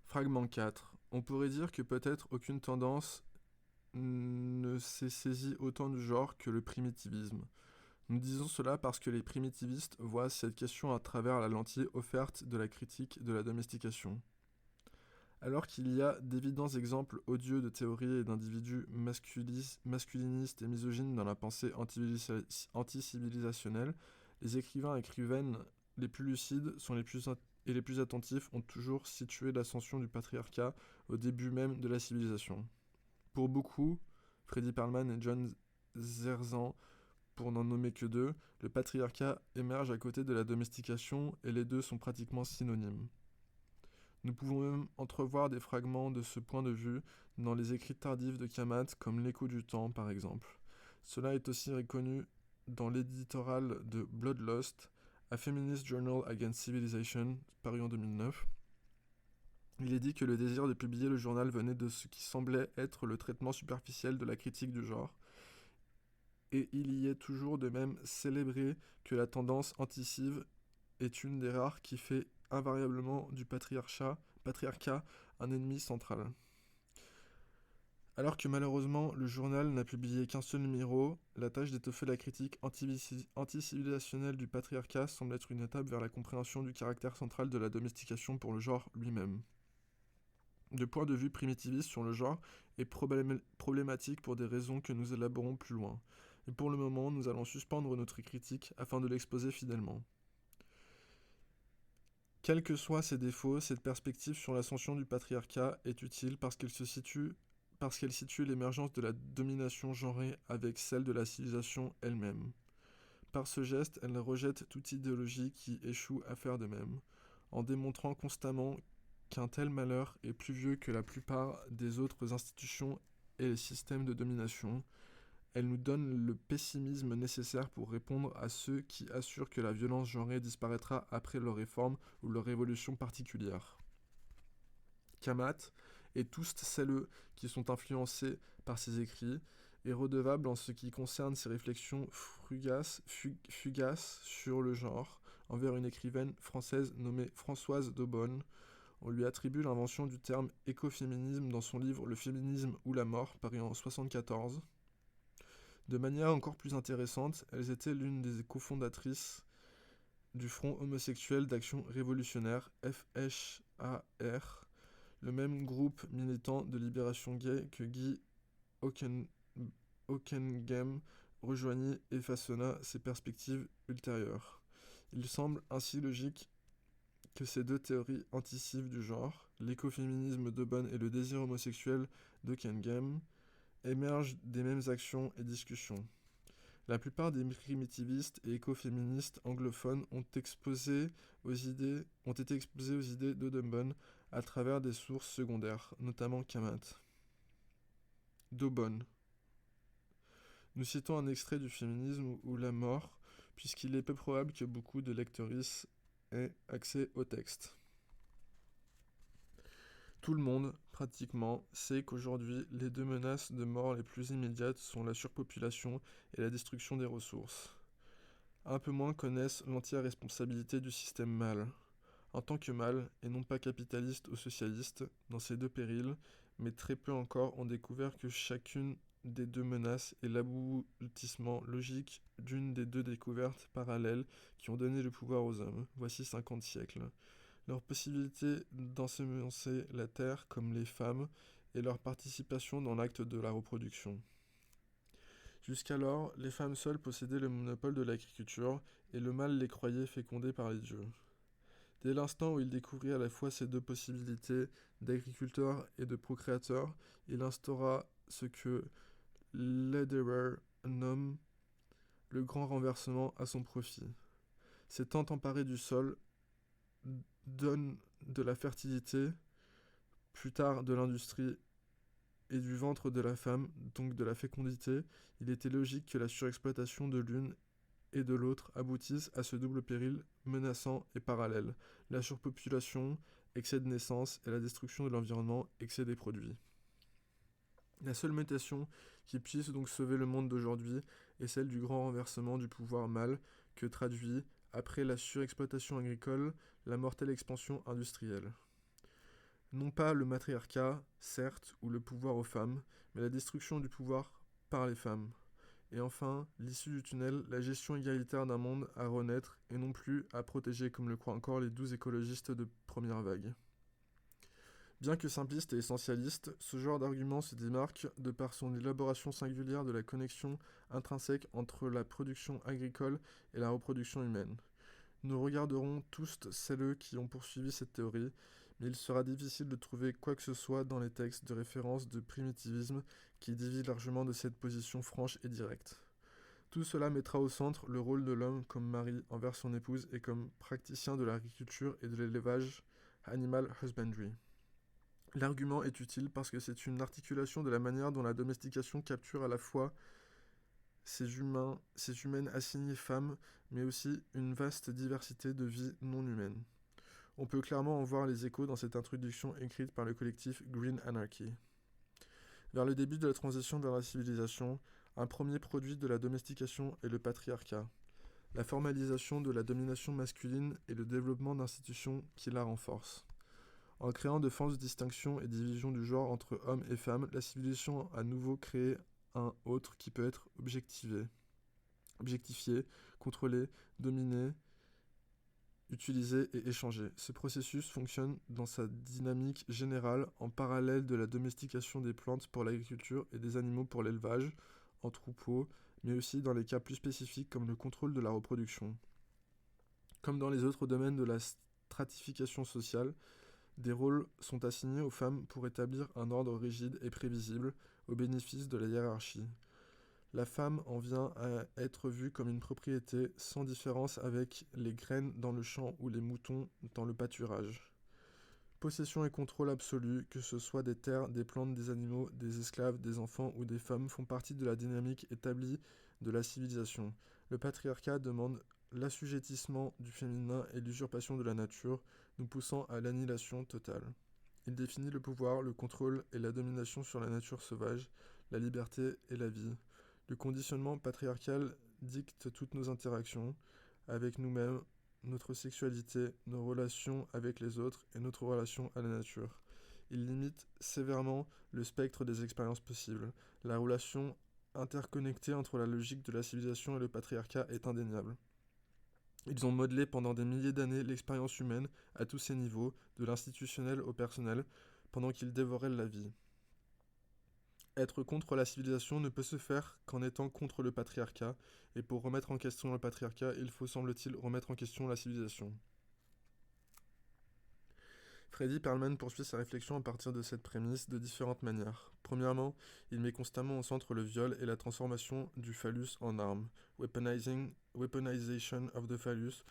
Fragment 4. On pourrait dire que peut-être aucune tendance ne s'est saisie autant du genre que le primitivisme. Nous disons cela parce que les primitivistes voient cette question à travers la lentille offerte de la critique de la domestication. Alors qu'il y a d'évidents exemples odieux de théories et d'individus masculinistes et misogynes dans la pensée anti-civilisationnelle, les écrivains et écrivaines les plus lucides et les plus attentifs ont toujours situé l'ascension du patriarcat au début même de la civilisation. Pour beaucoup, Freddy Perlman et John Zerzan, pour n'en nommer que deux, le patriarcat émerge à côté de la domestication et les deux sont pratiquement synonymes. Nous pouvons même entrevoir des fragments de ce point de vue dans les écrits tardifs de Kamat, comme L'écho du temps par exemple. Cela est aussi reconnu dans l'éditorial de Bloodlust, A Feminist Journal Against Civilization, paru en 2009. Il est dit que le désir de publier le journal venait de ce qui semblait être le traitement superficiel de la critique du genre, et il y est toujours de même célébré que la tendance anti-civ est une des rares qui fait invariablement du patriarcat un ennemi central. Alors que malheureusement le journal n'a publié qu'un seul numéro, la tâche d'étoffer la critique anti-civilisationnelle du patriarcat semble être une étape vers la compréhension du caractère central de la domestication pour le genre lui-même. Le point de vue primitiviste sur le genre est problématique pour des raisons que nous élaborons plus loin. Et pour le moment, nous allons suspendre notre critique afin de l'exposer fidèlement. Quels que soient ses défauts, cette perspective sur l'ascension du patriarcat est utile parce qu'elle situe l'émergence de la domination genrée avec celle de la civilisation elle-même. Par ce geste, elle rejette toute idéologie qui échoue à faire de même, en démontrant constamment qu'un tel malheur est plus vieux que la plupart des autres institutions et les systèmes de domination. Elle nous donne le pessimisme nécessaire pour répondre à ceux qui assurent que la violence genrée disparaîtra après leur réforme ou leur révolution particulière. Kamat, et tous celles qui sont influencés par ses écrits, est redevable en ce qui concerne ses réflexions fugaces sur le genre envers une écrivaine française nommée Françoise d'Aubonne. On lui attribue l'invention du terme écoféminisme dans son livre Le féminisme ou la mort, paru en 1974. De manière encore plus intéressante, elles étaient l'une des cofondatrices du Front homosexuel d'action révolutionnaire, FHAR, le même groupe militant de libération gay que Guy Hockenheim rejoignit et façonna ses perspectives ultérieures. Il semble ainsi logique que ces deux théories anticives du genre, l'écoféminisme d'Aubonne et le désir homosexuel d'Hockenheim, émergent des mêmes actions et discussions. La plupart des primitivistes et écoféministes anglophones ont été exposés aux idées d'Aubonne à travers des sources secondaires, notamment Kamat. D'Aubonne. Nous citons un extrait du féminisme ou la mort, puisqu'il est peu probable que beaucoup de lectrices aient accès au texte. Tout le monde, pratiquement, sait qu'aujourd'hui, les deux menaces de mort les plus immédiates sont la surpopulation et la destruction des ressources. Un peu moins connaissent l'entière responsabilité du système mâle. En tant que mâle, et non pas capitaliste ou socialiste, dans ces deux périls, mais très peu encore ont découvert que chacune des deux menaces est l'aboutissement logique d'une des deux découvertes parallèles qui ont donné le pouvoir aux hommes, voici 50 siècles. Leur possibilité d'ensemencer la terre comme les femmes et leur participation dans l'acte de la reproduction. Jusqu'alors, les femmes seules possédaient le monopole de l'agriculture et le mâle les croyait fécondés par les dieux. Dès l'instant où il découvrit à la fois ces deux possibilités d'agriculteur et de procréateur, il instaura ce que Lederer nomme le grand renversement à son profit. S'étant emparé du sol, donne de la fertilité, plus tard de l'industrie et du ventre de la femme, donc de la fécondité, il était logique que la surexploitation de l'une et de l'autre aboutissent à ce double péril menaçant et parallèle, la surpopulation, excès de naissance, et la destruction de l'environnement, excès des produits. La seule mutation qui puisse donc sauver le monde d'aujourd'hui est celle du grand renversement du pouvoir mâle que traduit, après la surexploitation agricole, la mortelle expansion industrielle. Non pas le matriarcat, certes, ou le pouvoir aux femmes, mais la destruction du pouvoir par les femmes. Et enfin, l'issue du tunnel, la gestion égalitaire d'un monde à renaître et non plus à protéger comme le croient encore les 12 écologistes de première vague. Bien que simpliste et essentialiste, ce genre d'argument se démarque de par son élaboration singulière de la connexion intrinsèque entre la production agricole et la reproduction humaine. Nous regarderons tous celles qui ont poursuivi cette théorie, mais il sera difficile de trouver quoi que ce soit dans les textes de référence de primitivisme qui divise largement de cette position franche et directe. Tout cela mettra au centre le rôle de l'homme comme mari envers son épouse et comme praticien de l'agriculture et de l'élevage, animal husbandry. L'argument est utile parce que c'est une articulation de la manière dont la domestication capture à la fois ces humaines assignées femmes, mais aussi une vaste diversité de vies non humaines. On peut clairement en voir les échos dans cette introduction écrite par le collectif Green Anarchy. Vers le début de la transition vers la civilisation, un premier produit de la domestication est le patriarcat, la formalisation de la domination masculine et le développement d'institutions qui la renforcent. En créant de fausses distinctions et divisions du genre entre hommes et femmes, la civilisation a à nouveau créé un autre qui peut être objectifié, contrôlé, dominé, utilisé et échangé. Ce processus fonctionne dans sa dynamique générale en parallèle de la domestication des plantes pour l'agriculture et des animaux pour l'élevage, en troupeaux, mais aussi dans les cas plus spécifiques comme le contrôle de la reproduction. Comme dans les autres domaines de la stratification sociale, des rôles sont assignés aux femmes pour établir un ordre rigide et prévisible au bénéfice de la hiérarchie. La femme en vient à être vue comme une propriété sans différence avec les graines dans le champ ou les moutons dans le pâturage. Possession et contrôle absolu, que ce soit des terres, des plantes, des animaux, des esclaves, des enfants ou des femmes, font partie de la dynamique établie de la civilisation. Le patriarcat demande l'assujettissement du féminin et l'usurpation de la nature, nous poussant à l'annihilation totale. Il définit le pouvoir, le contrôle et la domination sur la nature sauvage, la liberté et la vie. Le conditionnement patriarcal dicte toutes nos interactions avec nous-mêmes, notre sexualité, nos relations avec les autres et notre relation à la nature. Il limite sévèrement le spectre des expériences possibles. La relation interconnectée entre la logique de la civilisation et le patriarcat est indéniable. Ils ont modelé pendant des milliers d'années l'expérience humaine à tous ses niveaux, de l'institutionnel au personnel, pendant qu'ils dévoraient la vie. Être contre la civilisation ne peut se faire qu'en étant contre le patriarcat, et pour remettre en question le patriarcat, il faut, semble-t-il, remettre en question la civilisation. Freddy Perlman poursuit sa réflexion à partir de cette prémisse de différentes manières. Premièrement, il met constamment au centre le viol et la transformation du phallus en arme, weaponization of the phallus,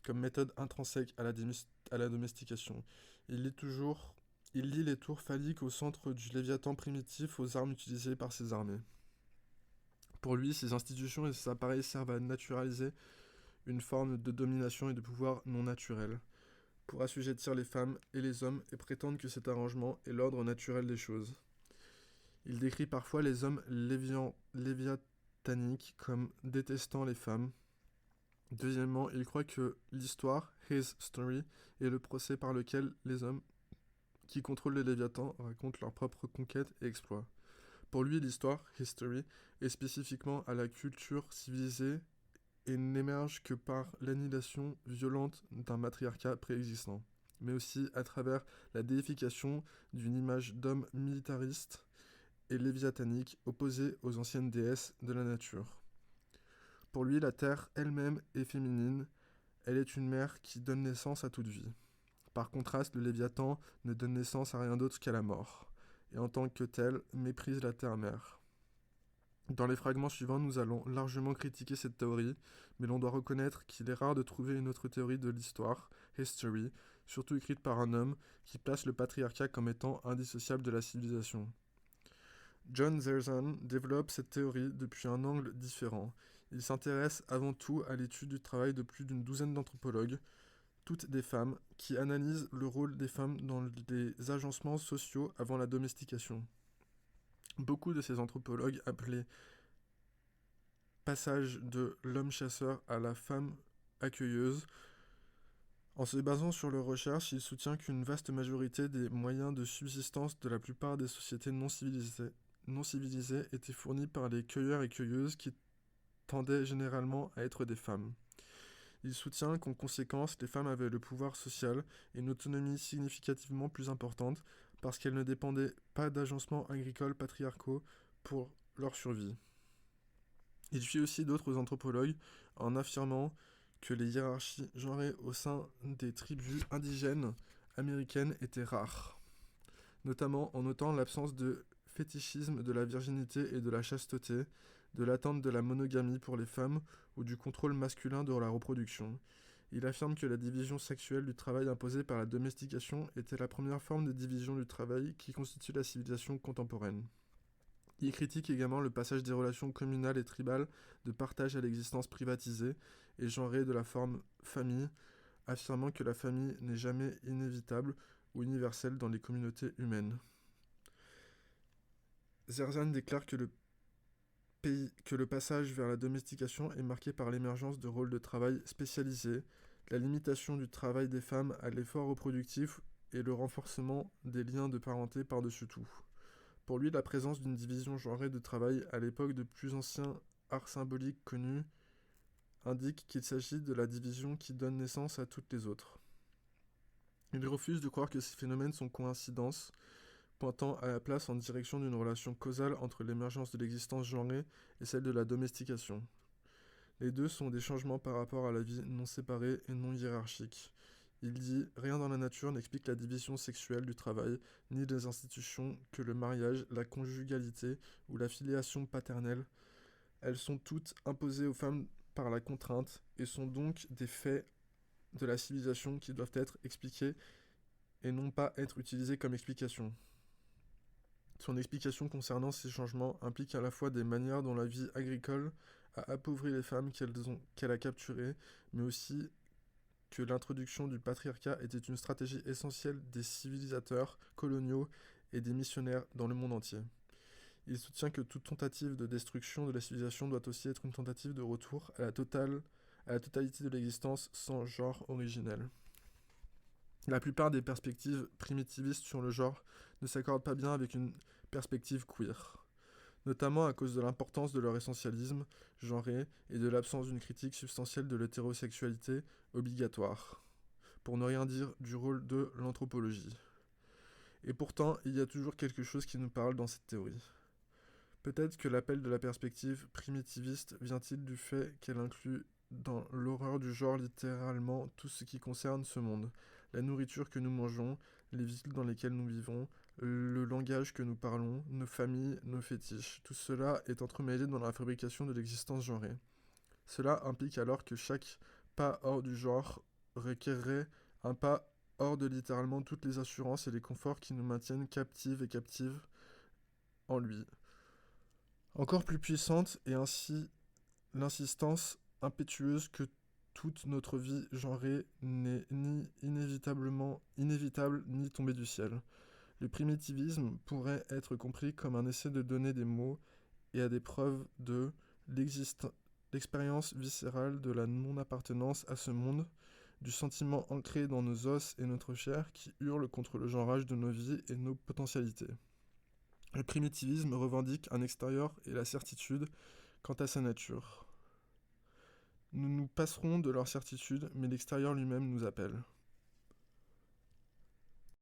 comme méthode intrinsèque à la domestication. Il lie les tours phalliques au centre du Léviathan primitif aux armes utilisées par ses armées. Pour lui, ces institutions et ces appareils servent à naturaliser une forme de domination et de pouvoir non naturel, pour assujettir les femmes et les hommes et prétendre que cet arrangement est l'ordre naturel des choses. Il décrit parfois les hommes léviathaniques comme détestant les femmes. Deuxièmement, il croit que l'histoire, his story, est le procès par lequel les hommes qui contrôlent les Léviathans racontent leurs propres conquêtes et exploits. Pour lui, l'histoire, history, est spécifiquement à la culture civilisée et n'émerge que par l'annihilation violente d'un matriarcat préexistant, mais aussi à travers la déification d'une image d'homme militariste et léviathanique opposée aux anciennes déesses de la nature. Pour lui, la terre elle-même est féminine, elle est une mère qui donne naissance à toute vie. Par contraste, le Léviathan ne donne naissance à rien d'autre qu'à la mort, et en tant que tel, méprise la terre-mère. Dans les fragments suivants, nous allons largement critiquer cette théorie, mais l'on doit reconnaître qu'il est rare de trouver une autre théorie de l'histoire, history, surtout écrite par un homme, qui place le patriarcat comme étant indissociable de la civilisation. John Zerzan développe cette théorie depuis un angle différent. Il s'intéresse avant tout à l'étude du travail de plus d'une douzaine d'anthropologues, toutes des femmes, qui analysent le rôle des femmes dans les agencements sociaux avant la domestication. Beaucoup de ces anthropologues appelaient passage de l'homme chasseur à la femme accueilleuse En se basant sur leurs recherches, il soutient qu'une vaste majorité des moyens de subsistance de la plupart des sociétés non civilisées étaient fournis par les cueilleurs et cueilleuses qui tendaient généralement à être des femmes. Il soutient qu'en conséquence, les femmes avaient le pouvoir social et une autonomie significativement plus importante parce qu'elles ne dépendaient pas d'agencements agricoles patriarcaux pour leur survie. Il suit aussi d'autres anthropologues en affirmant que les hiérarchies genrées au sein des tribus indigènes américaines étaient rares, notamment en notant l'absence de fétichisme de la virginité et de la chasteté, de l'attente de la monogamie pour les femmes ou du contrôle masculin de la reproduction. Il affirme que la division sexuelle du travail imposée par la domestication était la première forme de division du travail qui constitue la civilisation contemporaine. Il critique également le passage des relations communales et tribales de partage à l'existence privatisée et genrée de la forme famille, affirmant que la famille n'est jamais inévitable ou universelle dans les communautés humaines. Zerzan déclare que le passage vers la domestication est marqué par l'émergence de rôles de travail spécialisés, la limitation du travail des femmes à l'effort reproductif et le renforcement des liens de parenté par-dessus tout. Pour lui, la présence d'une division genrée de travail à l'époque de plus anciens arts symboliques connus indique qu'il s'agit de la division qui donne naissance à toutes les autres. Il refuse de croire que ces phénomènes sont coïncidences, pointant à la place en direction d'une relation causale entre l'émergence de l'existence genrée et celle de la domestication. Les deux sont des changements par rapport à la vie non séparée et non hiérarchique. Il dit « Rien dans la nature n'explique la division sexuelle du travail, ni les institutions que le mariage, la conjugalité ou la filiation paternelle. Elles sont toutes imposées aux femmes par la contrainte et sont donc des faits de la civilisation qui doivent être expliqués et non pas être utilisés comme explication. » Son explication concernant ces changements implique à la fois des manières dont la vie agricole a appauvri les femmes qu'elle a capturées, mais aussi que l'introduction du patriarcat était une stratégie essentielle des civilisateurs coloniaux et des missionnaires dans le monde entier. Il soutient que toute tentative de destruction de la civilisation doit aussi être une tentative de retour à la totalité de l'existence sans genre originel. La plupart des perspectives primitivistes sur le genre ne s'accordent pas bien avec une perspective queer, notamment à cause de l'importance de leur essentialisme genré et de l'absence d'une critique substantielle de l'hétérosexualité obligatoire, pour ne rien dire du rôle de l'anthropologie. Et pourtant, il y a toujours quelque chose qui nous parle dans cette théorie. Peut-être que l'appel de la perspective primitiviste vient-il du fait qu'elle inclut dans l'horreur du genre littéralement tout ce qui concerne ce monde, la nourriture que nous mangeons, les villes dans lesquelles nous vivons, le langage que nous parlons, nos familles, nos fétiches. Tout cela est entremêlé dans la fabrication de l'existence genrée. Cela implique alors que chaque pas hors du genre requerrait un pas hors de littéralement toutes les assurances et les conforts qui nous maintiennent captives et captives en lui. Encore plus puissante est ainsi l'insistance impétueuse que toute notre vie genrée n'est ni inévitable ni tombée du ciel. Le primitivisme pourrait être compris comme un essai de donner des mots et à des preuves de l'expérience viscérale de la non-appartenance à ce monde, du sentiment ancré dans nos os et notre chair qui hurle contre le genrage de nos vies et nos potentialités. Le primitivisme revendique un extérieur et la certitude quant à sa nature. Nous nous passerons de leur certitude, mais l'extérieur lui-même nous appelle.